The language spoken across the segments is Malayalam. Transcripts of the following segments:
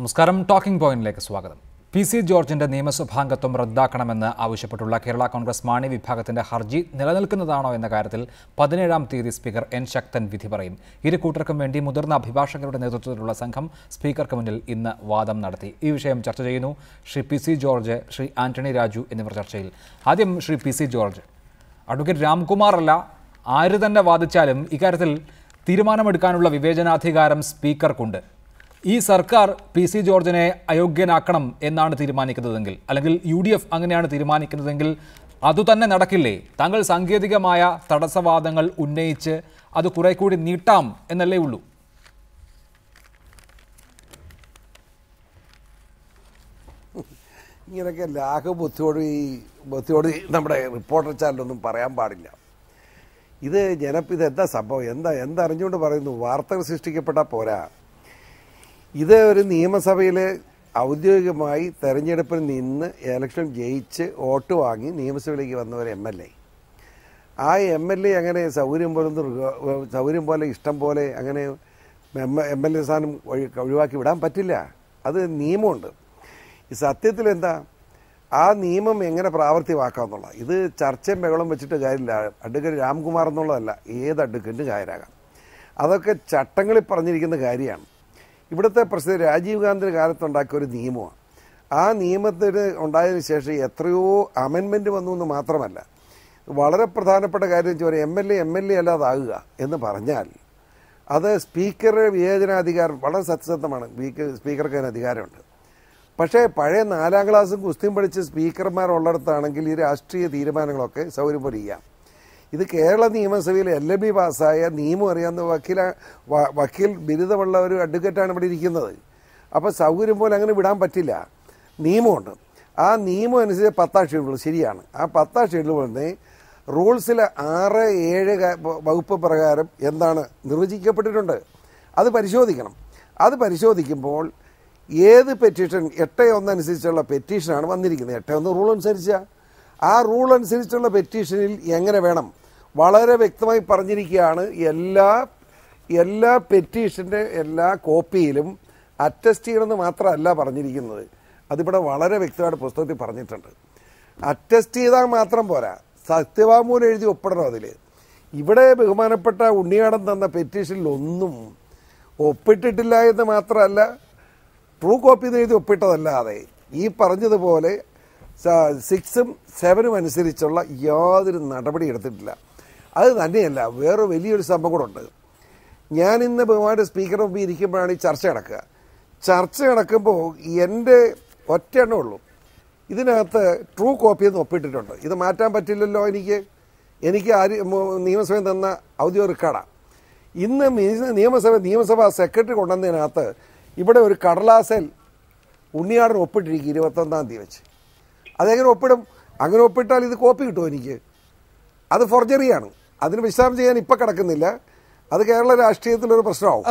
നമസ്കാരം. ടോക്കിംഗ് പോയിന്റിലേക്ക് സ്വാഗതം. PC ജോർജിന്റെ നിയമസഭാംഗത്വം റദ്ദാക്കണമെന്ന് ആവശ്യപ്പെട്ടുള്ള കേരള കോൺഗ്രസ് മാണി വിഭാഗത്തിന്റെ ഹർജി നിലനിൽക്കുന്നതാണോ എന്ന കാര്യത്തിൽ 17-ാം തീയതി സ്പീക്കർ എൻ ശക്തൻ വിധി പറയും. ഇരു കൂട്ടർക്കും വേണ്ടി മുതിർന്ന അഭിഭാഷകരുടെ നേതൃത്വത്തിലുള്ള സംഘം സ്പീക്കർക്ക് മുന്നിൽ ഇന്ന് വാദം നടത്തി. ഈ വിഷയം ചർച്ച ചെയ്യുന്നു ശ്രീ PC ജോർജ്, ശ്രീ ആന്റണി രാജു എന്നിവർ ചർച്ചയിൽ. ആദ്യം Shri PC George. Advocate Ramkumar അല്ല, ആര് തന്നെ വാദിച്ചാലും ഇക്കാര്യത്തിൽ തീരുമാനമെടുക്കാനുള്ള വിവേചനാധികാരം സ്പീക്കർക്കുണ്ട്. ഈ സർക്കാർ PC ജോർജിനെ അയോഗ്യനാക്കണം എന്നാണ് തീരുമാനിക്കുന്നതെങ്കിൽ, അല്ലെങ്കിൽ UDF അങ്ങനെയാണ് തീരുമാനിക്കുന്നതെങ്കിൽ അതുതന്നെ നടക്കില്ലേ? താങ്കൾ സാങ്കേതികമായ തടസ്സവാദങ്ങൾ ഉന്നയിച്ച് അത് കുറെ കൂടി നീട്ടാം എന്നല്ലേ ഉള്ളൂ? ഇങ്ങനെയൊക്കെ ബുദ്ധിയോട് നമ്മുടെ റിപ്പോർട്ടർ ചാനലൊന്നും പറയാൻ പാടില്ല. ഇത് എന്താ സംഭവം, എന്തറിഞ്ഞുകൊണ്ട് പറയുന്നു? വാർത്തകൾ സൃഷ്ടിക്കപ്പെട്ടാൽ പോരാ. ഇത് ഒരു നിയമസഭയിൽ ഔദ്യോഗികമായി തെരഞ്ഞെടുപ്പിൽ നിന്ന് ഇലക്ഷൻ ജയിച്ച് വോട്ട് വാങ്ങി നിയമസഭയിലേക്ക് വന്ന ഒരു MLA. ആ MLA അങ്ങനെ സൗകര്യം പോലെ ഇഷ്ടം പോലെ അങ്ങനെ MLA സ്ഥാനം ഒഴിവാക്കി വിടാൻ പറ്റില്ല. അത് നിയമമുണ്ട്. ഈ സത്യത്തിൽ എന്താ ആ നിയമം എങ്ങനെ പ്രാവർത്തികമാക്കാമെന്നുള്ള ഇത് ചർച്ചയും ബഹളം വെച്ചിട്ട് കാര്യമില്ല. അഡ്വക്കേറ്റ് രാംകുമാർ എന്നുള്ളതല്ല, ഏത് അഡ്വക്കേറ്റും കാര്യമാകാം. അതൊക്കെ ചട്ടങ്ങളിൽ പറഞ്ഞിരിക്കുന്ന കാര്യമാണ്. ഇവിടുത്തെ പ്രസിഡന്റ് രാജീവ് ഗാന്ധി കാലത്തുണ്ടാക്കിയ ഒരു നിയമമാണ്. ആ നിയമത്തിന് ഉണ്ടായതിനു ശേഷം എത്രയോ അമെൻമെൻറ്റ് വന്നു എന്ന് മാത്രമല്ല, വളരെ പ്രധാനപ്പെട്ട കാര്യം വെച്ചാൽ MLA അല്ലാതാകുക എന്ന് പറഞ്ഞാൽ അത് സ്പീക്കറുടെ വിവേചനാധികാരം വളരെ സത്യസന്ധമാണ്. സ്പീക്കർക്ക് അതിന് അധികാരമുണ്ട്. പക്ഷേ പഴയ 4ാം ക്ലാസ്സും കുസ്തിയും പഠിച്ച് സ്പീക്കർമാരുള്ളിടത്താണെങ്കിൽ ഈ രാഷ്ട്രീയ തീരുമാനങ്ങളൊക്കെ സൗകര്യം പോലെ ചെയ്യാം. ഇത് കേരള നിയമസഭയിൽ LLB പാസ്സായ നിയമം അറിയാവുന്ന വക്കീൽ ബിരുദമുള്ള ഒരു അഡ്വക്കേറ്റാണ് ഇവിടെ ഇരിക്കുന്നത്. അപ്പോൾ സൗകര്യം പോലെ അങ്ങനെ വിടാൻ പറ്റില്ല. നിയമമുണ്ട്. ആ നിയമം അനുസരിച്ച് 10 ഷെഡ്യൂൾ ശരിയാണ്. ആ 10 ഷെഡ്യൂൾ വന്നേ റൂൾസിലെ 6, 7 വകുപ്പ് പ്രകാരം എന്താണ് നിർവചിക്കപ്പെട്ടിട്ടുണ്ട്. അത് പരിശോധിക്കണം. അത് പരിശോധിക്കുമ്പോൾ ഏത് പെറ്റീഷൻ 8(1) അനുസരിച്ചുള്ള പെറ്റീഷനാണ് വന്നിരിക്കുന്നത്. 8(1) റൂൾ അനുസരിച്ചാണ്. ആ റൂൾ അനുസരിച്ചുള്ള പെറ്റീഷനിൽ എങ്ങനെ വേണം വളരെ വ്യക്തമായി പറഞ്ഞിരിക്കുകയാണ്. എല്ലാ പെറ്റീഷൻ്റെ എല്ലാ കോപ്പിയിലും അറ്റസ്റ്റ് ചെയ്യണമെന്ന് മാത്രമല്ല പറഞ്ഞിരിക്കുന്നത്. അതിവിടെ വളരെ വ്യക്തമായിട്ട് പുസ്തകത്തിൽ പറഞ്ഞിട്ടുണ്ട്. അറ്റസ്റ്റ് ചെയ്താൽ മാത്രം പോരാ, സത്യവാങ്മൂലം എഴുതി ഒപ്പിടണം. അതിൽ ഇവിടെ ബഹുമാനപ്പെട്ട ഉണ്ണിയാടൻ തന്ന പെറ്റീഷനിലൊന്നും ഒപ്പിട്ടിട്ടില്ല എന്ന് മാത്രമല്ല, ട്രൂ കോപ്പി എഴുതി ഒപ്പിട്ടതല്ലാതെ ഈ പറഞ്ഞതുപോലെ 6ഉം 7ഉം അനുസരിച്ചുള്ള യാതൊരു നടപടി എടുത്തിട്ടില്ല. അത് തന്നെയല്ല, വേറെ വലിയൊരു സംഭവം കൂടെ ഉണ്ട്. ഞാൻ ഇന്ന് ബഹുമാനപ്പെട്ട സ്പീക്കർ മുമ്പിൽ ഇരിക്കുമ്പോഴാണ് ഈ ചർച്ച നടക്കുമ്പോൾ എൻ്റെ ഒറ്റ എണ്ണേ ഉള്ളൂ, ഇതിനകത്ത് ട്രൂ കോപ്പിയൊന്നും ഒപ്പിട്ടിട്ടുണ്ട്. ഇത് മാറ്റാൻ പറ്റില്ലല്ലോ. എനിക്ക് നിയമസഭയിൽ തന്ന ഔദ്യോഗിക റെക്കോർഡാണ്. ഇന്ന് നിയമസഭാ സെക്രട്ടറി കൊണ്ടുവന്നതിനകത്ത് ഇവിടെ ഒരു കടലാസിൽ ഉണ്ണിയാടൻ ഒപ്പിട്ടിരിക്കും 21-ാം തീയതി വെച്ച്. അതെങ്ങനെ ഒപ്പിടും? അങ്ങനെ ഒപ്പിട്ടാൽ ഇത് കോപ്പി കിട്ടുമോ എനിക്ക്? അത് ഫോർജറിയാണ്. അതിന് വിശദാംശം ചെയ്യാൻ ഇപ്പം കിടക്കുന്നില്ല. അത് കേരള രാഷ്ട്രീയത്തിലൊരു പ്രശ്നമാവും.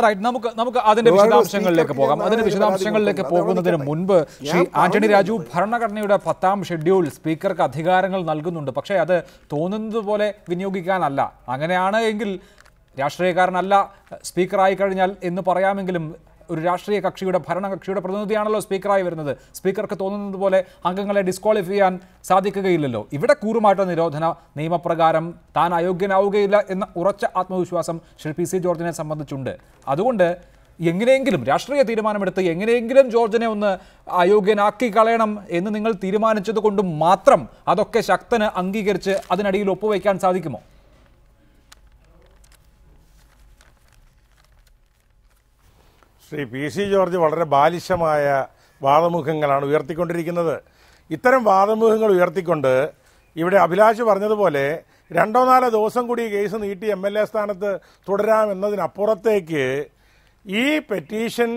നമുക്ക് അതിന്റെ വിശദാംശങ്ങളിലേക്ക് പോകാം. അതിന്റെ വിശദാംശങ്ങളിലേക്ക് പോകുന്നതിന് മുൻപ് ശ്രീ ആന്റണി രാജു, ഭരണഘടനയുടെ 10ാം ഷെഡ്യൂൾ സ്പീക്കർക്ക് അധികാരങ്ങൾ നൽകുന്നുണ്ട്. പക്ഷേ അത് തോന്നുന്നത് പോലെ വിനിയോഗിക്കാനല്ല. അങ്ങനെയാണ് എങ്കിൽ രാഷ്ട്രീയക്കാരനല്ല സ്പീക്കറായി കഴിഞ്ഞാൽ എന്ന് പറയാമെങ്കിലും ഒരു രാഷ്ട്രീയ കക്ഷിയുടെ ഭരണകക്ഷിയുടെ പ്രതിനിധിയാണല്ലോ സ്പീക്കറായി വരുന്നത്. സ്പീക്കർക്ക് തോന്നുന്നത് പോലെ അംഗങ്ങളെ ഡിസ്ക്വാളിഫൈ ചെയ്യാൻ സാധിക്കുകയില്ലല്ലോ. ഇവിടെ കൂറുമാറ്റ നിരോധന നിയമപ്രകാരം താൻ അയോഗ്യനാവുകയില്ല എന്ന ഉറച്ച ആത്മവിശ്വാസം ശ്രീ PC ജോർജിനെ സംബന്ധിച്ചുണ്ട്. അതുകൊണ്ട് എങ്ങനെയെങ്കിലും രാഷ്ട്രീയ തീരുമാനമെടുത്ത് എങ്ങനെയെങ്കിലും ജോർജിനെ ഒന്ന് അയോഗ്യനാക്കി കളയണം എന്ന് നിങ്ങൾ തീരുമാനിച്ചത് കൊണ്ട് മാത്രം അതൊക്കെ ശക്തന് അംഗീകരിച്ച് അതിനടിയിൽ ഒപ്പുവയ്ക്കാൻ സാധിക്കുമോ? ശ്രീ PC ജോർജ് വളരെ ബാലിശമായ വാദമുഖങ്ങളാണ് ഉയർത്തിക്കൊണ്ടിരിക്കുന്നത്. ഇത്തരം വാദമുഖങ്ങൾ ഉയർത്തിക്കൊണ്ട് ഇവിടെ അഭിലാഷ് പറഞ്ഞതുപോലെ 2-4 ദിവസം കൂടി കേസ് നീട്ടി MLA സ്ഥാനത്ത് തുടരാമെന്നതിനപ്പുറത്തേക്ക് ഈ പെറ്റീഷൻ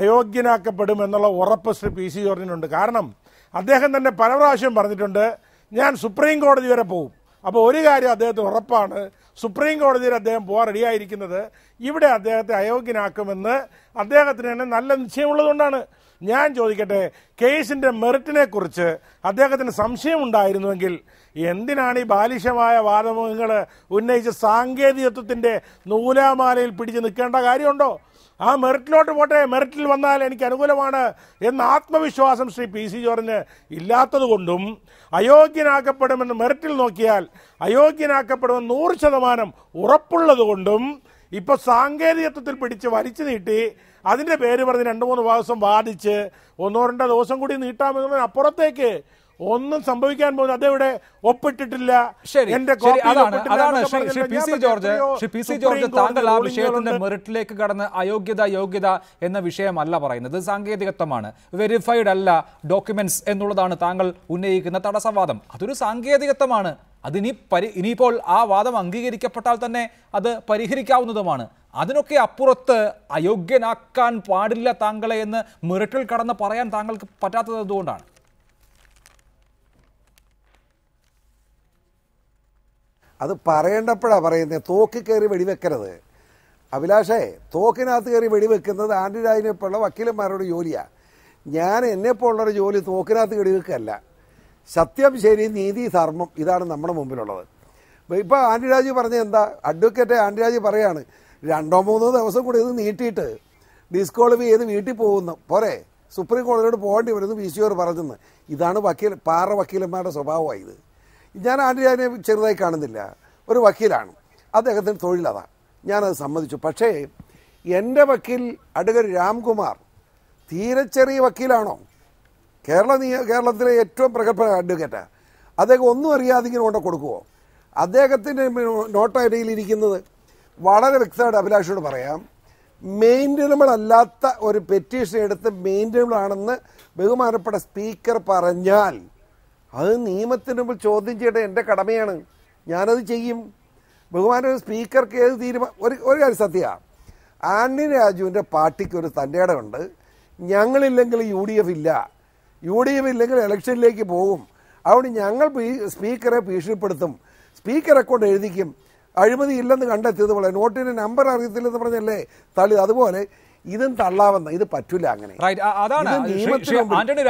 അയോഗ്യനാക്കപ്പെടുമെന്നുള്ള ഉറപ്പ് ശ്രീ PC ജോർജിനുണ്ട്. കാരണം അദ്ദേഹം തന്നെ പല പ്രാവശ്യം പറഞ്ഞിട്ടുണ്ട്, ഞാൻ സുപ്രീം കോടതി വരെ പോകും. അപ്പോൾ ഒരു കാര്യം അദ്ദേഹത്തിന് ഉറപ്പാണ്, സുപ്രീം കോടതിയിൽ അദ്ദേഹം പോകാൻ റെഡിയായിരിക്കുന്നത് ഇവിടെ അദ്ദേഹത്തെ അയോഗ്യനാക്കുമെന്ന് അദ്ദേഹത്തിന് തന്നെ നല്ല നിശ്ചയമുള്ളതുകൊണ്ടാണ്. ഞാൻ ചോദിക്കട്ടെ, കേസിൻ്റെ മെറിറ്റിനെ കുറിച്ച് അദ്ദേഹത്തിന് സംശയമുണ്ടായിരുന്നുവെങ്കിൽ എന്തിനാണ് ഈ ബാലിശമായ വാദമുഖങ്ങൾ ഉന്നയിച്ച് സാങ്കേതികത്വത്തിൻ്റെ നൂലാമാലയിൽ പിടിച്ച് നിൽക്കേണ്ട കാര്യമുണ്ടോ? ആ മെറിറ്റിലോട്ട് പോട്ടെ, മെറിറ്റിൽ വന്നാൽ എനിക്ക് അനുകൂലമാണ് എന്ന ആത്മവിശ്വാസം ശ്രീ പി സി ജോർജിന് ഇല്ലാത്തതുകൊണ്ടും അയോഗ്യനാക്കപ്പെടുമെന്ന് മെറിറ്റിൽ നോക്കിയാൽ അയോഗ്യനാക്കപ്പെടുമെന്ന് 100% ഉറപ്പുള്ളതുകൊണ്ടും ഇപ്പോൾ സാങ്കേതികത്വത്തിൽ പിടിച്ച് വലിച്ചു നീട്ടി അതിൻ്റെ പേര് പറഞ്ഞ് 2-3 ദിവസം വാദിച്ച് 1-2 ദിവസം കൂടി നീട്ടാമെന്നതിന് അപ്പുറത്തേക്ക് ഒന്നും സംഭവിക്കാൻ പോകുന്നത് അതെവിടെ ഒപ്പിട്ടിട്ടില്ല. താങ്കൾ ആ വിഷയത്തിന്റെ മെറിറ്റിലേക്ക് കടന്ന് യോഗ്യത എന്ന വിഷയമല്ല പറയുന്നത്, സാങ്കേതികത്വമാണ്. വെരിഫൈഡ് അല്ല ഡോക്യുമെന്റ്സ് എന്നുള്ളതാണ് താങ്കൾ ഉന്നയിക്കുന്ന തടസ്സവാദം. അതൊരു സാങ്കേതികത്വമാണ്. ഇനിയിപ്പോൾ ആ വാദം അംഗീകരിക്കപ്പെട്ടാൽ തന്നെ അത് പരിഹരിക്കാവുന്നതുമാണ്. അതിനൊക്കെ അപ്പുറത്ത് അയോഗ്യനാക്കാൻ പാടില്ല താങ്കളെ എന്ന് മെറിറ്റിൽ കടന്ന് പറയാൻ താങ്കൾക്ക് പറ്റാത്തത് എന്തുകൊണ്ടാണ്? അത് പറയേണ്ടപ്പോഴാണ് പറയുന്നത്. തോക്ക് കയറി വെടിവെക്കരുത് അഭിലാഷേ. തോക്കിനകത്ത് കയറി വെടിവെക്കുന്നത് ആന്റണി രാജിനെപ്പോലുള്ള വക്കീലന്മാരുടെ ജോലിയാണ്. ഞാൻ എന്നെപ്പോലുള്ളൊരു ജോലി തോക്കിനകത്ത് വെടിവെക്കല്ല. സത്യം, ശരി, നീതി, ധർമ്മം, ഇതാണ് നമ്മുടെ മുമ്പിലുള്ളത്. ഇപ്പോൾ ആന്റണി രാജു പറഞ്ഞ എന്താ? അഡ്വക്കേറ്റ് ആന്റണി രാജു പറയാണ് 2-3 ദിവസം കൂടി ഇത് നീട്ടിയിട്ട് ഡിസ്ക്വാളിഫൈ ചെയ്ത് വീട്ടിൽ പോകുന്നു പോരെ, സുപ്രീം കോടതിയോട് പോകേണ്ടി വരുന്നു വിസിയോർ പറഞ്ഞെന്ന്. ഇതാണ് വക്കീലന്മാരുടെ സ്വഭാവമായി. ഇത് ഞാൻ ആന്റണി രാജിനെ ചെറുതായി കാണുന്നില്ല. ഒരു വക്കീലാണ്, അദ്ദേഹത്തിന് തൊഴിലതാ, ഞാനത് സമ്മതിച്ചു. പക്ഷേ എൻ്റെ അഡ്വക്കേറ്റ് രാംകുമാർ തീരെ ചെറിയ വക്കീലാണോ? കേരളത്തിലെ ഏറ്റവും പ്രഗത്ഭ അഡ്വക്കേറ്റാണ്. അദ്ദേഹം ഒന്നും അറിയാതെ ഇങ്ങനെ കൊണ്ട് കൊടുക്കുമോ? അദ്ദേഹത്തിൻ്റെ നോട്ടൈഡിയിലിരിക്കുന്നത് വളരെ വ്യക്തമായിട്ട് അഭിലാഷോട് പറയാം. മെയിൻ്റനബിൾ അല്ലാത്ത ഒരു പെറ്റീഷൻ എടുത്ത് മെയിൻ്റനബിൾ ആണെന്ന് ബഹുമാനപ്പെട്ട സ്പീക്കർ പറഞ്ഞാൽ അത് നിയമത്തിന് മുമ്പിൽ ചോദ്യം ചെയ്യേണ്ടത് എൻ്റെ കടമയാണ്. ഞാനത് ചെയ്യും. ബഹുമാന സ്പീക്കർക്ക് ഏത് ഒരു കാര്യം സത്യമാണ്, ആന്റണി രാജുവിൻ്റെ പാർട്ടിക്ക് ഒരു തൻ്റെ ഇടമുണ്ട്. ഞങ്ങളില്ലെങ്കിൽ UDF ഇല്ല, UDF ഇല്ലെങ്കിൽ ഇലക്ഷനിലേക്ക് പോകും. അതുകൊണ്ട് ഞങ്ങൾ സ്പീക്കറെ ഭീഷണിപ്പെടുത്തും, സ്പീക്കറെ കൊണ്ട് എഴുതിക്കും. അഴിമതി ഇല്ലെന്ന് കണ്ടെത്തിയതുപോലെ നോട്ടിന് നമ്പർ അറിയത്തില്ലെന്ന് പറഞ്ഞല്ലേ തള്ളി. അതുപോലെ ഇതും തള്ളാവുന്ന, ഇത് പറ്റില്ല. അങ്ങനെ ആന്റണി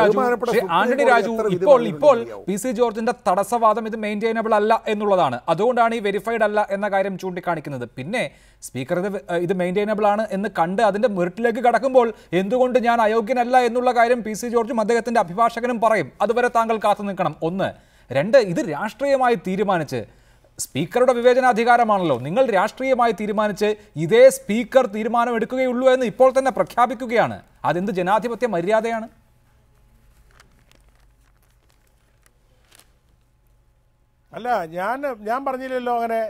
രാജു ഇപ്പോൾ പി സി ജോർജിന്റെ തടസ്സവാദം ഇത് മെയിൻറ്റൈനബിൾ അല്ല എന്നുള്ളതാണ്. അതുകൊണ്ടാണ് ഈ വെരിഫൈഡ് അല്ല എന്ന കാര്യം ചൂണ്ടിക്കാണിക്കുന്നത്. പിന്നെ സ്പീക്കർ ഇത് മെയിൻറ്റൈനബിൾ ആണ് എന്ന് കണ്ട് അതിന്റെ മെറിറ്റിലേക്ക് കടക്കുമ്പോൾ എന്തുകൊണ്ട് ഞാൻ അയോഗ്യനല്ല എന്നുള്ള കാര്യം പി സി ജോർജും അദ്ദേഹത്തിന്റെ അഭിഭാഷകനും പറയും. അതുവരെ താങ്കൾ കാത്തു നിൽക്കണം. 1. 2, ഇത് രാഷ്ട്രീയമായി തീരുമാനിച്ച്, സ്പീക്കറുടെ വിവേചനാധികാരമാണല്ലോ, നിങ്ങൾ രാഷ്ട്രീയമായി തീരുമാനിച്ച് ഇതേ സ്പീക്കർ തീരുമാനം എടുക്കുകയുള്ളൂ എന്ന് ഇപ്പോൾ തന്നെ പ്രഖ്യാപിക്കുകയാണ്. അതെന്ത് ജനാധിപത്യ മര്യാദയാണ്? അല്ല, ഞാൻ പറഞ്ഞില്ലല്ലോ അങ്ങനെ.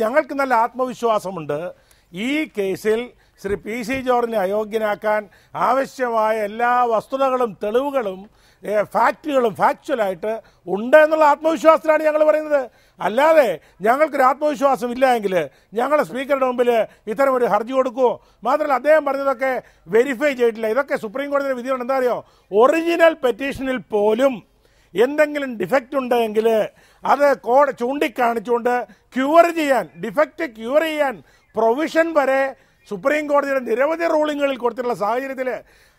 ഞങ്ങൾക്ക് നല്ല ആത്മവിശ്വാസമുണ്ട്. ഈ കേസിൽ ശ്രീ പി സി ജോർജിനെ അയോഗ്യനാക്കാൻ ആവശ്യമായ എല്ലാ വസ്തുതകളും തെളിവുകളും ഫാക്ച്വലായിട്ട് ഉണ്ട് എന്നുള്ള ആത്മവിശ്വാസത്തിലാണ് ഞങ്ങൾ പറയുന്നത്. അല്ലാതെ ഞങ്ങൾക്കൊരു ആത്മവിശ്വാസം ഇല്ല എങ്കിൽ ഞങ്ങൾ സ്പീക്കറുടെ മുമ്പിൽ ഇത്തരം ഒരു ഹർജി കൊടുക്കുമോ? മാത്രമല്ല, അദ്ദേഹം പറഞ്ഞതൊക്കെ വെരിഫൈ ചെയ്തിട്ടില്ല. ഇതൊക്കെ സുപ്രീം കോടതിയുടെ വിധിയാണ്. എന്താ അറിയോ, ഒറിജിനൽ പെറ്റീഷനിൽ പോലും എന്തെങ്കിലും ഡിഫക്റ്റ് ഉണ്ടെങ്കിൽ അത് ചൂണ്ടിക്കാണിച്ചുകൊണ്ട് ഡിഫക്റ്റ് ക്യൂർ ചെയ്യാൻ പ്രൊവിഷൻ വരെ സുപ്രീം കോടതിയുടെ നിരവധി റൂളിങ്ങുകളിൽ കൊടുത്തിട്ടുള്ള സാഹചര്യത്തിൽ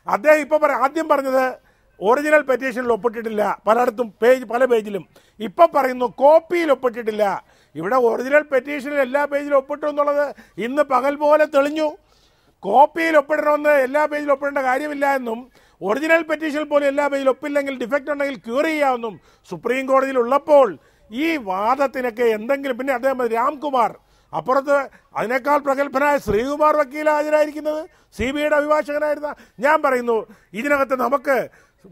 അദ്ദേഹം ഇപ്പോൾ ആദ്യം പറഞ്ഞത് ഒറിജിനൽ പെറ്റീഷനിൽ ഒപ്പിട്ടിട്ടില്ല, പലയിടത്തും പല പേജിലും. ഇപ്പം പറയുന്നു കോപ്പിയിൽ ഒപ്പിട്ടിട്ടില്ല. ഇവിടെ ഒറിജിനൽ പെറ്റീഷനിൽ എല്ലാ പേജിലും ഒപ്പിട്ടു എന്നുള്ളത് ഇന്ന് പകൽ പോലെ തെളിഞ്ഞു. കോപ്പിയിൽ ഒപ്പിടണമെന്ന് എല്ലാ പേജിലും ഒപ്പിടേണ്ട കാര്യമില്ല എന്നും, ഒറിജിനൽ പെറ്റീഷനിൽ പോലും എല്ലാ പേജിലും ഒപ്പില്ലെങ്കിൽ ഡിഫക്റ്റ് ഉണ്ടെങ്കിൽ ക്യൂർ ചെയ്യാമെന്നും സുപ്രീം കോടതിയിൽ ഉള്ളപ്പോൾ ഈ വാദത്തിനൊക്കെ എന്തെങ്കിലും. പിന്നെ അദ്ദേഹം രാംകുമാർ, അപ്പുറത്ത് അതിനേക്കാൾ പ്രഗത്ഭനായ ശ്രീകുമാർ വക്കീൽ ഹാജരായിരിക്കുന്നത്, CBIയുടെ അഭിഭാഷകനായിരുന്ന. ഞാൻ പറയുന്നു, ഇതിനകത്ത് നമുക്ക്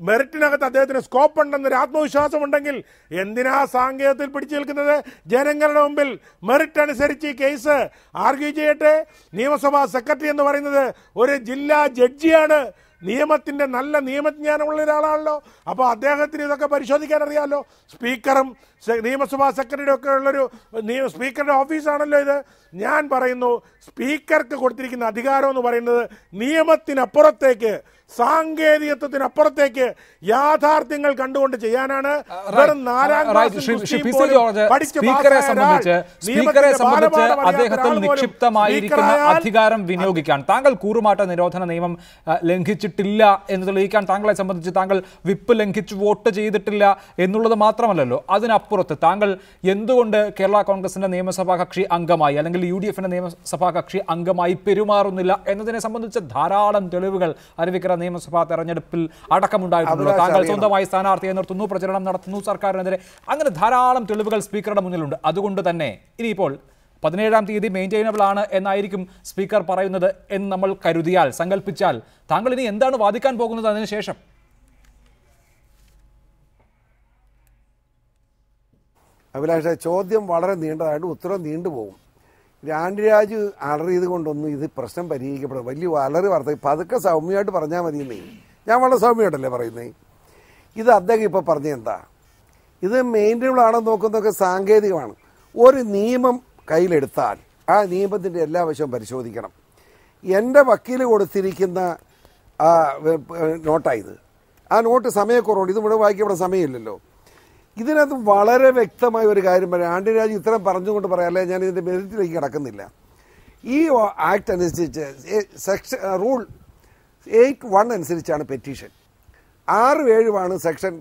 മെറിറ്റിനകത്ത് അദ്ദേഹത്തിന് സ്കോപ്പ് ഉണ്ടെന്നൊരു ആത്മവിശ്വാസം ഉണ്ടെങ്കിൽ എന്തിനാ സാങ്കേതികത്തിൽ പിടിച്ചു നിൽക്കുന്നത്? ജനങ്ങളുടെ മുമ്പിൽ മെറിറ്റ് അനുസരിച്ച് ഈ കേസ് ആർഗ്യൂ ചെയ്യട്ടെ. നിയമസഭാ സെക്രട്ടറി എന്ന് പറയുന്നത് ഒരു ജില്ലാ ജഡ്ജിയാണ്, നിയമത്തിന്റെ നല്ല നിയമജ്ഞാനമുള്ള ഒരാളാണല്ലോ. അപ്പോൾ അദ്ദേഹത്തിന് ഇതൊക്കെ പരിശോധിക്കാൻ അറിയാമല്ലോ. സ്പീക്കറും നിയമസഭാ സെക്രട്ടറിയുടെ ഒക്കെ ഉള്ളൊരു സ്പീക്കറുടെ ഓഫീസാണല്ലോ ഇത്. ഞാൻ പറയുന്നു, സ്പീക്കർക്ക് കൊടുത്തിരിക്കുന്ന അധികാരം എന്ന് പറയുന്നത് നിയമത്തിനപ്പുറത്തേക്ക് സാങ്കേതികത്വത്തിനപ്പുറത്തേക്ക് യാഥാർത്ഥ്യങ്ങൾ കണ്ടുകൊണ്ട് ചെയ്യാനാണ്. വെറും 4ാം ക്ലാസ്സിൽ സ്പീക്കറെ സംബന്ധിച്ച് അദ്ദേഹത്തിൽ നിക്ഷിപ്തമായിരിക്കുന്ന അധികാരം വിനിയോഗിക്കാൻ താങ്കൾ കൂറുമാറ്റ നിരോധന നിയമം ലംഘിച്ചിട്ടില്ല എന്ന് തെളിയിക്കാൻ താങ്കളെ സംബന്ധിച്ച് താങ്കൾ വിപ്പ് ലംഘിച്ച് വോട്ട് ചെയ്തിട്ടില്ല എന്നുള്ളത് മാത്രമല്ലല്ലോ, അതിനപ്പുറത്ത് താങ്കൾ എന്തുകൊണ്ട് കേരള കോൺഗ്രസിന്റെ നിയമസഭാ കക്ഷി അംഗമായി അല്ലെങ്കിൽ UDFന്റെ നിയമസഭാ കക്ഷി അംഗമായി പെരുമാറുന്നില്ല എന്നതിനെ സംബന്ധിച്ച് ധാരാളം തെളിവുകൾ അരുവിക്കര നിയമസഭാ തെരഞ്ഞെടുപ്പിൽ അടക്കമുണ്ടായിട്ടുണ്ടല്ലോ. താങ്കൾ സ്വന്തമായി സ്ഥാനാർത്ഥിയെ നിർത്തുന്നു, പ്രചരണം നടത്തുന്നു സർക്കാരിനെതിരെ, അങ്ങനെ ധാരാളം തെളിവുകൾ സ്പീക്കറുടെ മുന്നിലുണ്ട്. അതുകൊണ്ട് തന്നെ ഇനിയിപ്പോൾ 17ാം തീയതി മെയിൻറ്റെയിനബിൾ ആണ് എന്നായിരിക്കും സ്പീക്കർ പറയുന്നത് എന്ന് നമ്മൾ കരുതിയാൽ, സങ്കല്പിച്ചാൽ, താങ്കൾ ഇനി എന്താണ് വാദിക്കാൻ പോകുന്നത് അതിനുശേഷം? അഭിലാഷ, ചോദ്യം വളരെ നീണ്ടതായിട്ട് ഉത്തരം നീണ്ടുപോകും. ആന്റണിരാജ് അലറിയത് കൊണ്ടൊന്നും ഇത് പ്രശ്നം പരിഹരിക്കപ്പെടും. വലിയ അലറി വാർത്ത പതുക്കെ സൗമ്യമായിട്ട് പറഞ്ഞാൽ മതിയെന്നേ. ഞാൻ വളരെ സൗമ്യമായിട്ടല്ലേ പറയുന്നത്. ഇത് അദ്ദേഹം ഇപ്പോൾ പറഞ്ഞെന്താ, ഇത് മെയിൻറ്റനബിൾ ആണെന്ന് നോക്കുന്നതൊക്കെ സാങ്കേതികമാണ്. ഒരു നിയമം കയ്യിലെടുത്താൽ ആ നിയമത്തിൻ്റെ എല്ലാ വശവും പരിശോധിക്കണം. എൻ്റെ വക്കീൽ കൊടുത്തിരിക്കുന്ന നോട്ടായത്. ആ നോട്ട് സമയക്കുറവുണ്ട്, ഇത് മുഴുവൻ വായിക്കപ്പെടാൻ സമയമില്ലല്ലോ. ഇതിനകത്ത് വളരെ വ്യക്തമായ ഒരു കാര്യം പറയാം. ആന്റണിരാജ് ഇത്രയും പറഞ്ഞുകൊണ്ട് പറയാം, അല്ലെ ഞാൻ ഇതിൻ്റെ മെറിറ്റിലേക്ക് കിടക്കുന്നില്ല. ഈ ആക്ട് അനുസരിച്ച് റൂൾ 8(1) അനുസരിച്ചാണ് പെറ്റീഷൻ. 6-7 സെക്ഷൻ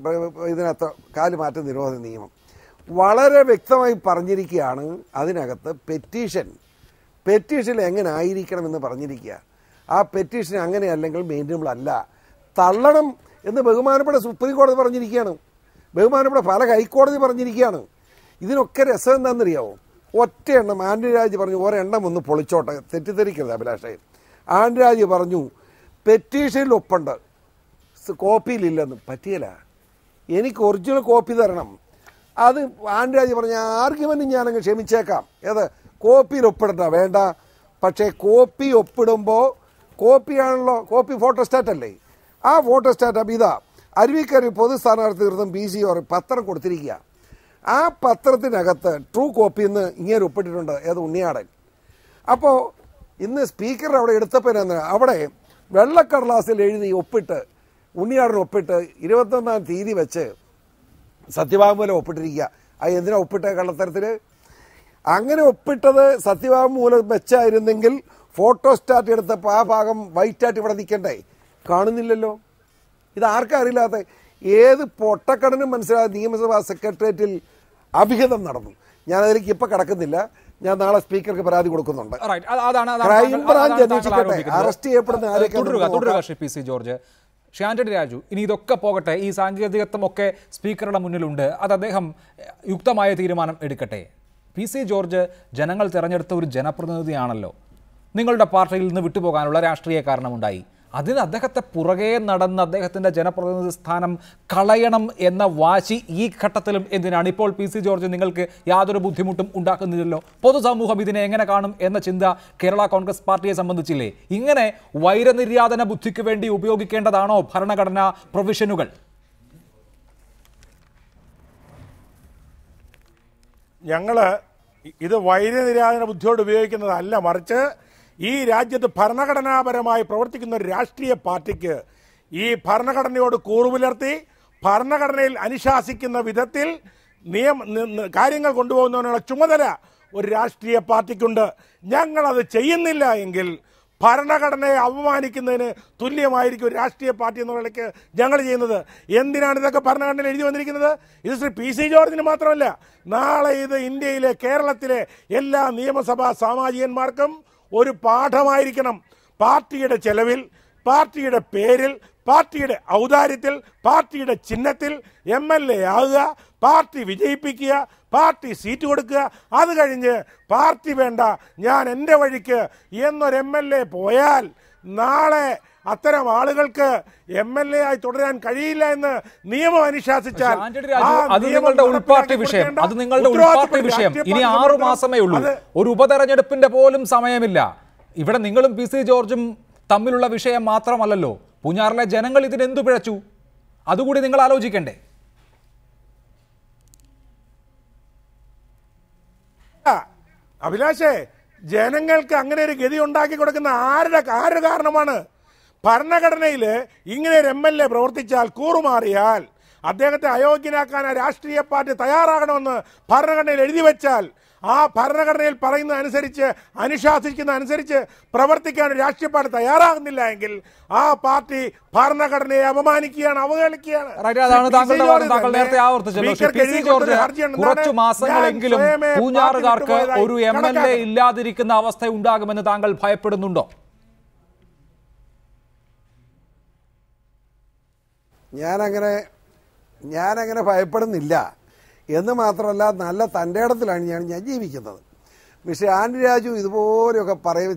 ഇതിനകത്ത് കാലുമാറ്റ നിരോധന നിയമം. വളരെ വ്യക്തമായി പറഞ്ഞിരിക്കുകയാണ് അതിനകത്ത് പെറ്റീഷൻ എങ്ങനെ ആയിരിക്കണമെന്ന് പറഞ്ഞിരിക്കുക. ആ പെറ്റീഷൻ അങ്ങനെ അല്ലെങ്കിൽ മെയിൻറ്റനബിൾ അല്ല, തള്ളണം എന്ന് ബഹുമാനപ്പെട്ട സുപ്രീം കോടതി പറഞ്ഞിരിക്കുകയാണ്, ബഹുമാനപ്പെട്ട പല ഹൈക്കോടതി പറഞ്ഞിരിക്കുകയാണ്. ഇതിനൊക്കെ രസം എന്താണെന്നറിയാവോ? ഒറ്റ എണ്ണം ആന്റണിരാജ് പറഞ്ഞു, ഒരെണ്ണം ഒന്ന് പൊളിച്ചോട്ടെ, തെറ്റിദ്ധരിക്കരുത് അഭിലാഷേ. ആന്റണിരാജ് പറഞ്ഞു പെറ്റീഷനിൽ ഒപ്പുണ്ട്, കോപ്പിയിലില്ലെന്ന്. പറ്റിയല്ല, എനിക്ക് ഒറിജിനൽ കോപ്പി തരണം. അത് ആന്റണിരാജ് പറഞ്ഞ ആർഗ്യുമെൻറ്റ് ഞാനങ്ങ് ക്ഷമിച്ചേക്കാം. ഏത് കോപ്പിയിൽ ഒപ്പിടണ്ട വേണ്ട, പക്ഷേ കോപ്പി ഒപ്പിടുമ്പോൾ കോപ്പിയാണല്ലോ, കോപ്പി ഫോട്ടോസ്റ്റാറ്റ് അല്ലേ, ആ ഫോട്ടോസ്റ്റാറ്റ് അപ്പം ഇതാ അരുവിക്കര പൊതു സ്ഥാനാർത്ഥി തീർത്തും PCOR പത്രം കൊടുത്തിരിക്കുക. ആ പത്രത്തിനകത്ത് ട്രൂ കോപ്പി എന്ന് ഇങ്ങനെ ഒപ്പിട്ടിട്ടുണ്ട്, ഏത് ഉണ്ണിയാടൻ. അപ്പോൾ ഇന്ന് സ്പീക്കർ അവിടെ എടുത്തപ്പോൾ അവിടെ വെള്ളക്കടലാസിൽ എഴുതി ഒപ്പിട്ട് ഉണ്ണിയാടൻ ഒപ്പിട്ട് 21ാം തീയതി വെച്ച് സത്യവാങ്മൂലം ഒപ്പിട്ടിരിക്കുക. അത് എന്തിനാ ഒപ്പിട്ട കള്ളത്തരത്തിൽ? അങ്ങനെ ഒപ്പിട്ടത് സത്യവാങ്മൂലം വെച്ചായിരുന്നെങ്കിൽ ഫോട്ടോസ്റ്റാറ്റ് എടുത്തപ്പോൾ ആ ഭാഗം വൈറ്റായിട്ട് ഇവിടെ നിൽക്കണ്ടേ? കാണുന്നില്ലല്ലോ. ഇത് ആർക്കും അറിയില്ലാത്ത ഏത് പൊട്ടക്കടനും മനസ്സിലായ നിയമസഭാ സെക്രട്ടേറിയറ്റിൽ അഭിഹിതം നടന്നു. ഞാനതിലേക്ക് ഇപ്പം കിടക്കുന്നില്ല, ഞാൻ നാളെ സ്പീക്കർക്ക് പരാതി കൊടുക്കുന്നുണ്ട്. ക്രൈംബ്രാഞ്ച് അന്വേഷിക്കട്ടെ, അറസ്റ്റ് ചെയ്യപ്പെടുന്ന ആരൊക്കെ. PC ജോർജ്, ആന്റണി രാജു, ഇനി ഇതൊക്കെ പോകട്ടെ, ഈ സാങ്കേതികത്വമൊക്കെ സ്പീക്കറുടെ മുന്നിലുണ്ട്, അത് അദ്ദേഹം യുക്തമായ തീരുമാനം എടുക്കട്ടെ. PC ജോർജ് ജനങ്ങൾ തിരഞ്ഞെടുത്ത ഒരു ജനപ്രതിനിധിയാണല്ലോ. നിങ്ങളുടെ പാർട്ടിയിൽ നിന്ന് വിട്ടുപോകാനുള്ള രാഷ്ട്രീയ കാരണമുണ്ടായി, അതിന് അദ്ദേഹത്തെ പുറകെ നടന്ന് അദ്ദേഹത്തിൻ്റെ ജനപ്രതിനിധി സ്ഥാനം കളയണം എന്ന വാശി ഈ ഘട്ടത്തിലും എന്തിനാണ്? ഇപ്പോൾ PC ജോർജ് നിങ്ങൾക്ക് യാതൊരു ബുദ്ധിമുട്ടും ഉണ്ടാക്കുന്നില്ലല്ലോ. പൊതുസമൂഹം ഇതിനെ എങ്ങനെ കാണും എന്ന ചിന്ത കേരള കോൺഗ്രസ് പാർട്ടിയെ സംബന്ധിച്ചില്ലേ? ഇങ്ങനെ വൈരനിര്യാതന ബുദ്ധിക്ക് വേണ്ടി ഉപയോഗിക്കേണ്ടതാണോ ഭരണഘടനാ പ്രൊവിഷനുകൾ? ഞങ്ങൾ ഇത് വൈരനിര്യാതന ബുദ്ധിയോട് ഉപയോഗിക്കുന്നതല്ല, മറിച്ച് ഈ രാജ്യത്ത് ഭരണഘടനാപരമായി പ്രവർത്തിക്കുന്ന ഒരു രാഷ്ട്രീയ പാർട്ടിക്ക് ഈ ഭരണഘടനയോട് കൂറുപുലർത്തി ഭരണഘടനയിൽ അനുശാസിക്കുന്ന വിധത്തിൽ കാര്യങ്ങൾ കൊണ്ടുപോകുന്നതിനുള്ള ചുമതല ഒരു രാഷ്ട്രീയ പാർട്ടിക്കുണ്ട്. ഞങ്ങളത് ചെയ്യുന്നില്ല എങ്കിൽ ഭരണഘടനയെ അപമാനിക്കുന്നതിന് തുല്യമായിരിക്കും ഒരു രാഷ്ട്രീയ പാർട്ടി എന്ന നിലയ്ക്ക് ഞങ്ങൾ ചെയ്യുന്നത്. എന്തിനാണ് ഇതൊക്കെ ഭരണഘടനയിൽ എഴുതി വന്നിരിക്കുന്നത്? ഇത് ശ്രീ PC ജോർജിന് മാത്രമല്ല, നാളെ ഇത് ഇന്ത്യയിലെ കേരളത്തിലെ എല്ലാ നിയമസഭാ സാമാജികന്മാർക്കും ഒരു പാഠമായിരിക്കണം. പാർട്ടിയുടെ ചെലവിൽ, പാർട്ടിയുടെ പേരിൽ, പാർട്ടിയുടെ ഔദാര്യത്തിൽ, പാർട്ടിയുടെ ചിഹ്നത്തിൽ MLA ആകുക, പാർട്ടി വിജയിപ്പിക്കുക, പാർട്ടി സീറ്റ് കൊടുക്കുക, അത് കഴിഞ്ഞ് പാർട്ടി വേണ്ട ഞാൻ എൻ്റെ വഴിക്ക് എന്നൊരു MLA പോയാൽ നാളെ അത്തരം ആളുകൾക്ക് MLA ആയി തുടരാൻ കഴിയില്ല എന്ന് നിയമം അനുശാസിച്ചാൽ അത് നിങ്ങളുടെ ഉൾപാർട്ടി വിഷയം, അത് നിങ്ങളുടെ ഉൾപാർട്ടി വിഷയം. ഇനി 6 മാസമേ ഉള്ളൂ, ഒരു ഉപതെരഞ്ഞെടുപ്പിന്റെ പോലും സമയമില്ല. ഇവിടെ നിങ്ങളും PC ജോർജും തമ്മിലുള്ള വിഷയം മാത്രമല്ലല്ലോ, പൂഞ്ഞാറിലെ ജനങ്ങൾ ഇതിനെന്തു പിഴച്ചു, അതുകൂടി നിങ്ങൾ ആലോചിക്കണ്ടേ? അഭിലാഷേ, ജനങ്ങൾക്ക് അങ്ങനെ ഒരു ഗതി ഉണ്ടാക്കി കൊടുക്കുന്ന ആരുടെ കാരണമാണ്? ഭരണഘടനയിൽ ഇങ്ങനെ ഒരു MLA പ്രവർത്തിച്ചാൽ കൂറുമാറിയാൽ അദ്ദേഹത്തെ അയോഗ്യനാക്കാൻ രാഷ്ട്രീയ പാർട്ടി തയ്യാറാകണമെന്ന് ഭരണഘടനയിൽ എഴുതി വെച്ചാൽ ആ ഭരണഘടനയിൽ പറയുന്ന അനുസരിച്ച് അനുശാസിക്കുന്ന അനുസരിച്ച് പ്രവർത്തിക്കാൻ രാഷ്ട്രീയ പാർട്ടി തയ്യാറാകുന്നില്ല എങ്കിൽ ആ പാർട്ടി ഭരണഘടനയെ അപമാനിക്കുകയാണ്, അവഹേളിക്കുകയാണ്. കുറച്ചു മാസങ്ങളെങ്കിലും പൂഞ്ഞാറുകാർക്ക് ഒരു MLA ഇല്ലാതിരിക്കുന്ന അവസ്ഥ ഉണ്ടാകുമെന്ന് താങ്കൾ ഭയപ്പെടുന്നുണ്ടോ? ഞാനങ്ങനെ ഭയപ്പെടുന്നില്ല എന്ന് മാത്രമല്ല, നല്ല തൻ്റെ ഇടത്തിലാണ് ഞാൻ ജീവിക്കുന്നത്. പക്ഷേ ആന്റണി രാജു ഇതുപോലെയൊക്കെ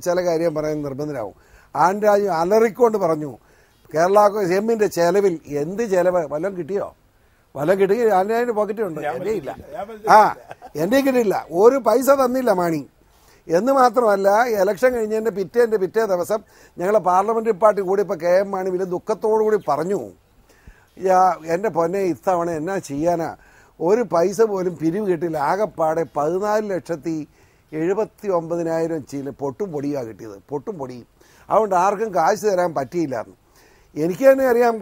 ചില കാര്യം പറയാൻ നിർബന്ധരാകും. ആന്റണി രാജു അലറിക്കൊണ്ട് പറഞ്ഞു കേരള എമ്മിൻ്റെ ചെലവിൽ എന്ത് ചെലവ് വല്ലതും കിട്ടിയോ? വല്ലതും കിട്ടി? ആന്റണി രാജുവിൻ്റെ പോക്കറ്റുണ്ട്, എൻ്റെ ഇല്ല. എൻ്റെ കിട്ടിയില്ല, ഒരു പൈസ തന്നില്ല മാണി. എന്ന് മാത്രമല്ല, ഇലക്ഷൻ കഴിഞ്ഞതിൻ്റെ പിറ്റേ ദിവസം ഞങ്ങൾ പാർലമെൻ്ററി പാർട്ടി കൂടിയപ്പോൾ KM മാണി വലിയ ദുഃഖത്തോടു കൂടി പറഞ്ഞു, എൻ്റെ പൊന്നെ ഇത്തവണ എന്നാ ചെയ്യാനാ, ഒരു പൈസ പോലും പിരിവ് കിട്ടില്ല, ആകെപ്പാടെ 14,79,000 ചീല പൊട്ടും പൊടിയാണ് കിട്ടിയത്, പൊട്ടും പൊടിയും. അതുകൊണ്ട് ആർക്കും കാശ് തരാൻ പറ്റിയില്ലായിരുന്നു. എനിക്ക് തന്നെ അറിയാം,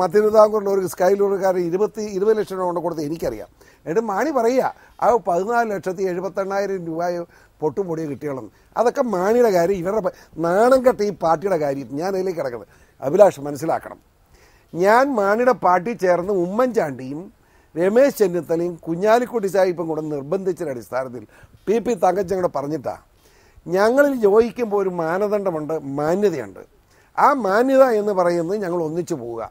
മധ്യ തിരുവിതാംകൂറിൽ ഒരു സ്കൈലൂറുകാരൻ 20 ലക്ഷം രൂപ കൊണ്ട് കൊടുത്ത് എനിക്കറിയാം. എന്നിട്ട് മാണി പറയുക ആ 14,78,000 രൂപ പൊട്ടും പൊടിയും കിട്ടിയോളും. അതൊക്കെ മാണിയുടെ കാര്യം, ഇവരുടെ നാണം കെട്ട ഈ പാർട്ടിയുടെ കാര്യം. ഞാൻ അതിലേക്ക് കിടക്കുന്നത് അഭിലാഷ് മനസ്സിലാക്കണം. ഞാൻ മാണിയുടെ പാർട്ടി ചേർന്ന് ഉമ്മൻചാണ്ടിയും രമേശ് ചെന്നിത്തലയും കുഞ്ഞാലിക്കുട്ടി സാഹിബും കൂടെ നിർബന്ധിച്ചൊരു അടിസ്ഥാനത്തിൽ PP തങ്കച്ചൻ കൂടെ പറഞ്ഞിട്ടാ ഞങ്ങളിൽ യോജിക്കുമ്പോൾ ഒരു മാനദണ്ഡമുണ്ട്, മാന്യതയുണ്ട്. ആ മാന്യത എന്ന് പറയുന്നത് ഞങ്ങൾ ഒന്നിച്ചു പോവുക.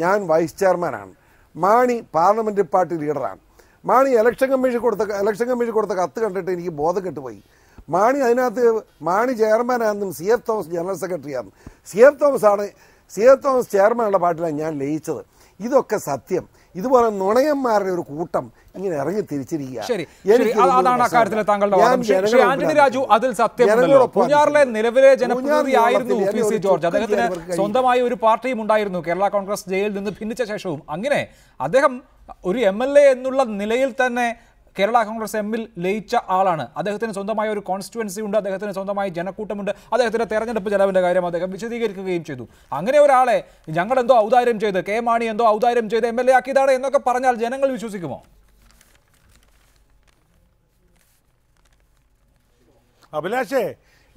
ഞാൻ വൈസ് ചെയർമാനാണ്, മാണി പാർലമെൻ്ററി പാർട്ടി ലീഡറാണ്. മാണി ഇലക്ഷൻ കമ്മീഷൻ കൊടുത്ത കത്ത് കണ്ടിട്ട് എനിക്ക് ബോധം കെട്ടുപോയി. മാണി ചെയർമാനാണെന്നും CF തോമസ് ജനറൽ സെക്രട്ടറിയാണെന്നും. CF തോമസ് ചെയർമാനുള്ള പാർട്ടിയിലാണ് ഞാൻ ലയിച്ചത്. ഇതൊക്കെ സത്യം. ഇതുപോലെ നുണയന്മാരുടെ ഒരു കൂട്ടം ഇങ്ങനെ ഇറങ്ങി തിരിച്ചിരിക്കുക. ആന്റണി രാജു അതിൽ സത്യമുണ്ടല്ലോ. പൂഞ്ഞാറിലെ നിലവിലെ ജനപ്രതിനിധിയായിരുന്നു PC ജോർജ്. അദ്ദേഹത്തിന് സ്വന്തമായി ഒരു പാർട്ടിയും ഉണ്ടായിരുന്നു, കേരള കോൺഗ്രസ് ജയിൽ നിന്ന് ഭിന്നിച്ച ശേഷവും. അങ്ങനെ അദ്ദേഹം ഒരു MLA എന്നുള്ള നിലയിൽ തന്നെ കേരള കോൺഗ്രസ് എമ്മിൽ ലയിച്ച ആളാണ്. അദ്ദേഹത്തിന് സ്വന്തമായ ഒരു കോൺസ്റ്റിറ്റ്യുവൻസി ഉണ്ട്, അദ്ദേഹത്തിന് സ്വന്തമായി ജനക്കൂട്ടമുണ്ട്, അദ്ദേഹത്തിന്റെ തെരഞ്ഞെടുപ്പ് ചെലവിന്റെ കാര്യം അദ്ദേഹം വിശദീകരിക്കുകയും ചെയ്തു. അങ്ങനെ ഒരാളെ ഞങ്ങൾ എന്തോ ഔദാര്യം ചെയ്ത്, മാണി എന്തോ ഔദാര്യം ചെയ്ത് MLA ആക്കിയതാണ് എന്നൊക്കെ പറഞ്ഞാൽ ജനങ്ങൾ വിശ്വസിക്കുമോ? അഭിലാഷേ,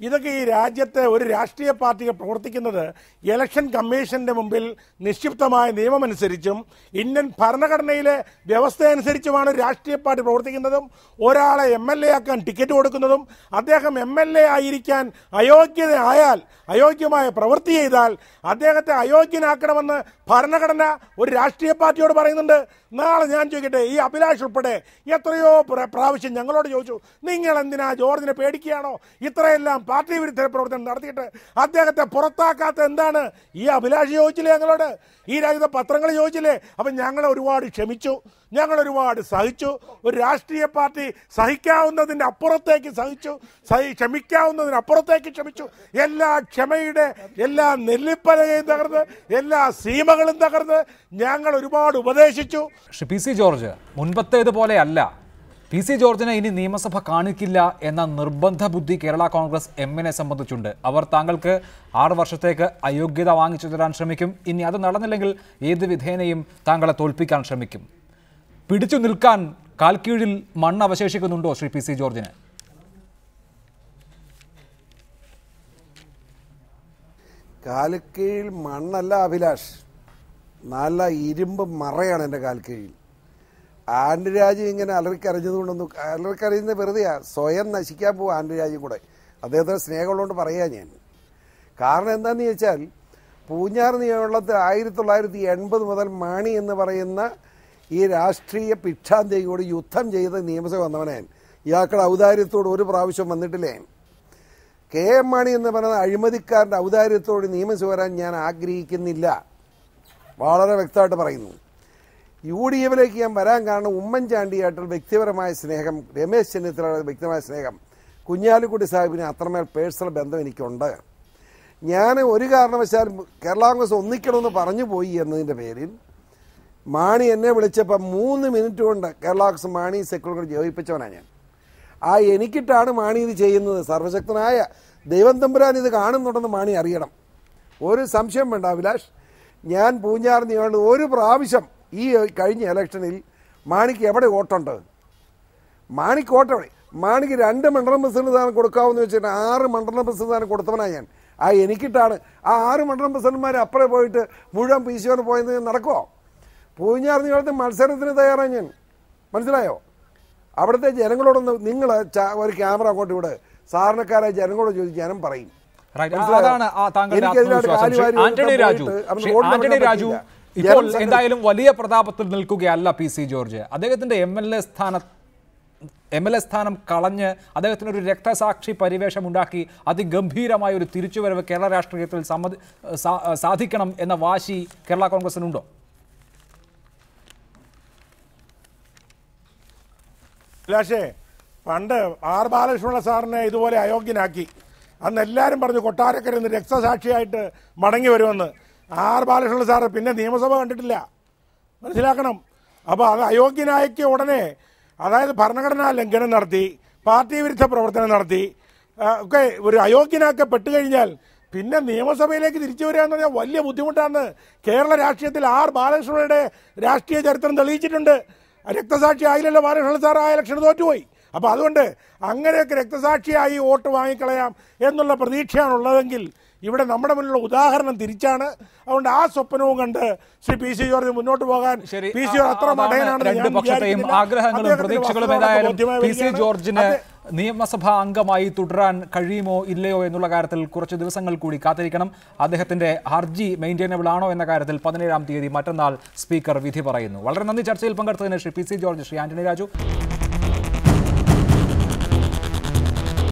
ഇതൊക്കെ ഈ രാജ്യത്തെ ഒരു രാഷ്ട്രീയ പാർട്ടികൾ പ്രവർത്തിക്കുന്നത് ഇലക്ഷൻ കമ്മീഷന്റെ മുമ്പിൽ നിക്ഷിപ്തമായ നിയമമനുസരിച്ചും ഇന്ത്യൻ ഭരണഘടനയിലെ വ്യവസ്ഥയനുസരിച്ചുമാണ് രാഷ്ട്രീയ പാർട്ടി പ്രവർത്തിക്കുന്നതും. ഒരാളെ MLA ആക്കാൻ ടിക്കറ്റ് കൊടുക്കുന്നതും അദ്ദേഹം MLA ആയിരിക്കാൻ അയോഗ്യമായ പ്രവൃത്തി ചെയ്താൽ അദ്ദേഹത്തെ അയോഗ്യനാക്കണമെന്ന് ഭരണഘടന ഒരു രാഷ്ട്രീയ പാർട്ടിയോട് പറയുന്നുണ്ട്. നാളെ ഞാൻ ചോദിക്കട്ടെ, ഈ അഭിലാഷ് ഉൾപ്പെടെ എത്രയോ പ്രാവശ്യം ഞങ്ങളോട് ചോദിച്ചു, നിങ്ങൾ എന്തിനാ ജോർജിനെ പേടിക്കുകയാണോ? ഇത്രയെല്ലാം പാർട്ടി വിരുദ്ധ പ്രവർത്തനം നടത്തിയിട്ട് അദ്ദേഹത്തെ പുറത്താക്കാത്ത എന്താണ്? ഈ അഭിലാഷ് ചോദിച്ചില്ലേ ഞങ്ങളോട്, ഈ രാജ്യത്തെ പത്രങ്ങൾ ചോദിച്ചില്ലേ? അപ്പം ഞങ്ങൾ ഒരുപാട് ക്ഷമിച്ചു, ഞങ്ങൾ ഒരുപാട് സഹിച്ചു. ഒരു രാഷ്ട്രീയ പാർട്ടി സഹിക്കാവുന്നതിൻ്റെ അപ്പുറത്തേക്ക് സഹിച്ചു, ക്ഷമിക്കാവുന്നതിനപ്പുറത്തേക്ക് ക്ഷമിച്ചു. എല്ലാ ക്ഷമയുടെ എല്ലാ നെല്ലിപ്പലകയും തകർന്ന്, എല്ലാ സീമകളും തകർന്ന് ഞങ്ങൾ ഒരുപാട് ഉപദേശിച്ചു. PC ജോർജ് മുൻപത്തേതുപോലെ അല്ല. PC ജോർജിനെ ഇനി നിയമസഭ കാണിക്കില്ല എന്ന നിർബന്ധ ബുദ്ധി കേരള കോൺഗ്രസ് എമ്മിനെ സംബന്ധിച്ചുണ്ട്. അവർ താങ്കൾക്ക് 6 വർഷത്തേക്ക് അയോഗ്യത വാങ്ങിച്ചു തരാൻ ശ്രമിക്കും. ഇനി അത് നടന്നില്ലെങ്കിൽ ഏത് വിധേനയും താങ്കളെ തോൽപ്പിക്കാൻ ശ്രമിക്കും. പിടിച്ചു നിൽക്കാൻ കാൽക്കീഴിൽ മണ്ണ് അവശേഷിക്കുന്നുണ്ടോ ശ്രീ PC ജോർജിന്? കാൽക്കീഴിൽ മണ്ണല്ല അഭിലാഷ്, നല്ല ഇരുമ്പ് മറയാണ് എൻ്റെ കാൽക്കീഴിൽ. ആന്റണി രാജു ഇങ്ങനെ അലറിക്കറിഞ്ഞതുകൊണ്ടൊന്നും, അലറിക്കറിയുന്നത് വെറുതെയാ, സ്വയം നശിക്കാൻ പോകും ആന്റണി രാജു കൂടെ. അദ്ദേഹത്തിന് സ്നേഹമുള്ളതുകൊണ്ട് പറയാ ഞാൻ. കാരണം എന്താണെന്ന് ചോദിച്ചാൽ, പൂഞ്ഞാർ നിയമത്തിൽ 1980 മുതൽ മാണി എന്ന് പറയുന്ന ഈ രാഷ്ട്രീയ ഭിക്ഷാന്തയോട് യുദ്ധം ചെയ്ത് നിയമസഭ വന്നവനെ ഇയാൾക്കുടെ ഔദാര്യത്തോട് ഒരു പ്രാവശ്യം വന്നിട്ടില്ലേ? KM മാണി എന്ന് പറയുന്ന അഴിമതിക്കാരൻ്റെ ഔദാര്യത്തോട് നിയമസഭ വരാൻ ഞാൻ ആഗ്രഹിക്കുന്നില്ല, വളരെ വ്യക്തമായിട്ട് പറയുന്നു. UDFിലേക്ക് ഞാൻ വരാൻ കാരണം ഉമ്മൻചാണ്ടിയായിട്ടുള്ള വ്യക്തിപരമായ സ്നേഹം, രമേശ് ചെന്നിത്തലയുടെ വ്യക്തിപരമായ സ്നേഹം, കുഞ്ഞാലിക്കുട്ടി സാഹിബിന് അത്രമേൽ പേഴ്സണൽ ബന്ധം എനിക്കുണ്ട്. ഞാൻ ഒരു കാരണവശാലും കേരള കോൺഗ്രസ് ഒന്നിക്കണമെന്ന് പറഞ്ഞു പോയി എന്നതിൻ്റെ പേരിൽ മാണി എന്നെ വിളിച്ചപ്പോൾ 3 മിനിറ്റ് കൊണ്ട് കേരള കോൺഗ്രസ് മാണി സെക്രട്ടറി ജയിപ്പിച്ചവനാണ് ഞാൻ. എനിക്കിട്ടാണ് മാണി ഇത് ചെയ്യുന്നത്. സർവശക്തനായ ദൈവം തമ്പുരാൻ ഇത് കാണുന്നുണ്ടെന്ന് മാണി അറിയണം. ഒരു സംശയം വേണ്ട അഭിലാഷ്. ഞാൻ പൂഞ്ഞാർ നിയോജകമണ്ഡലം ഒരു പ്രാവശ്യം ഈ കഴിഞ്ഞ ഇലക്ഷനിൽ മാണിക്ക് എവിടെ വോട്ടുണ്ട്? മാണിക്ക് വോട്ട് എവിടെ? മാണിക്ക് 2 മണ്ഡലം പ്രസിഡന്റ് സ്ഥാനം കൊടുക്കാമെന്ന് വെച്ചിട്ട് 6 മണ്ഡലം പ്രസിഡന്റ് സ്ഥാനം കൊടുത്തവനാണ് ഞാൻ. എനിക്കിട്ടാണ് ആ 6 മണ്ഡലം പ്രസിഡന്റുമാർ അപ്പുറം പോയിട്ട് മുഴുവൻ പി സി പോയത് നടക്കുമോ? പൂഞ്ഞാർ നിയോജകത്തിൽ മത്സരത്തിന് തയ്യാറാണ് ഞാൻ. മനസ്സിലായോ? അവിടുത്തെ ജനങ്ങളോടൊന്ന് നിങ്ങൾ ഒരു ക്യാമറ അങ്ങോട്ട് ഇവിടെ സാധാരണക്കാരായ ജനങ്ങളോട് ചോദിച്ച് ജനം പറയും. ആന്റണി രാജു ഇപ്പോൾ എന്തായാലും വലിയ പ്രതാപത്തിൽ നിൽക്കുകയല്ല പി സി ജോർജ്. അദ്ദേഹത്തിന്റെ എം എൽ എ സ്ഥാനം കളഞ്ഞ് അദ്ദേഹത്തിന് ഒരു രക്തസാക്ഷി പരിവേഷം ഉണ്ടാക്കി അതിഗംഭീരമായ ഒരു തിരിച്ചുവരവ് കേരള രാഷ്ട്രീയത്തിൽ സാധിക്കണം എന്ന വാശി കേരള കോൺഗ്രസിനുണ്ടോ? അഭിലാഷേ, പണ്ട് ആർ ബാലകൃഷ്ണപിള്ള സാറിനെ ഇതുപോലെ അയോഗ്യനാക്കി. അന്ന് എല്ലാവരും പറഞ്ഞു കൊട്ടാരക്കരയിൽ നിന്ന് രക്തസാക്ഷിയായിട്ട് മടങ്ങി വരുമെന്ന്. ആർ ബാലകൃഷ്ണപിള്ള സാറ് പിന്നെ നിയമസഭ കണ്ടിട്ടില്ല. മനസ്സിലാക്കണം. അപ്പോൾ അത് അയോഗ്യനാക്കിയ ഉടനെ, അതായത് ഭരണഘടനാ ലംഘനം നടത്തി, പാർട്ടി വിരുദ്ധ പ്രവർത്തനം നടത്തി ഒക്കെ ഒരു അയോഗ്യനാക്കപ്പെട്ടു കഴിഞ്ഞാൽ പിന്നെ നിയമസഭയിലേക്ക് തിരിച്ചു വരിക എന്ന് പറഞ്ഞാൽ വലിയ ബുദ്ധിമുട്ടാണ്. കേരള രാഷ്ട്രീയത്തിൽ ആർ ബാലകൃഷ്ണപിള്ളയുടെ രാഷ്ട്രീയ ചരിത്രം തെളിയിച്ചിട്ടുണ്ട്. രക്തസാക്ഷി ആയില്ലല്ലോ ബാലകൃഷ്ണ സാർ, ആ ഇലക്ഷൻ തോറ്റുപോയി. അപ്പോൾ അതുകൊണ്ട് അങ്ങനെയൊക്കെ രക്തസാക്ഷിയായി വോട്ട് വാങ്ങിക്കളയാം എന്നുള്ള പ്രതീക്ഷയാണുള്ളതെങ്കിൽ ഇവിടെ നമ്മുടെ മുന്നിലുള്ള ഉദാഹരണം തിരിച്ചാണ്. അതുകൊണ്ട് ആ സ്വപ്നവും കണ്ട് ശ്രീ പി സി ജോർജ് മുന്നോട്ട് പോകാൻ പി സി ജോർജ് അത്ര മടയനാണ്. ആഗ്രഹങ്ങളും പ്രതീക്ഷകളും ഏതായാലും പി സി ജോർജിന് നിയമസഭാ അംഗമായി തുടരാൻ കഴിയുമോ ഇല്ലയോ എന്നുള്ള കാര്യത്തിൽ കുറച്ച് ദിവസങ്ങൾ കൂടി കാത്തിരിക്കണം. അദ്ദേഹത്തിന്റെ ഹർജി മെയിൻറ്റൈനബിൾ ആണോ എന്ന കാര്യത്തിൽ 17-ാം തീയതി മറ്റന്നാൾ സ്പീക്കർ വിധി പറയുന്നു. വളരെ നന്ദി ചർച്ചയിൽ പങ്കെടുത്തതിന് ശ്രീ പി സി ജോർജ്, ശ്രീ ആന്റണി രാജു.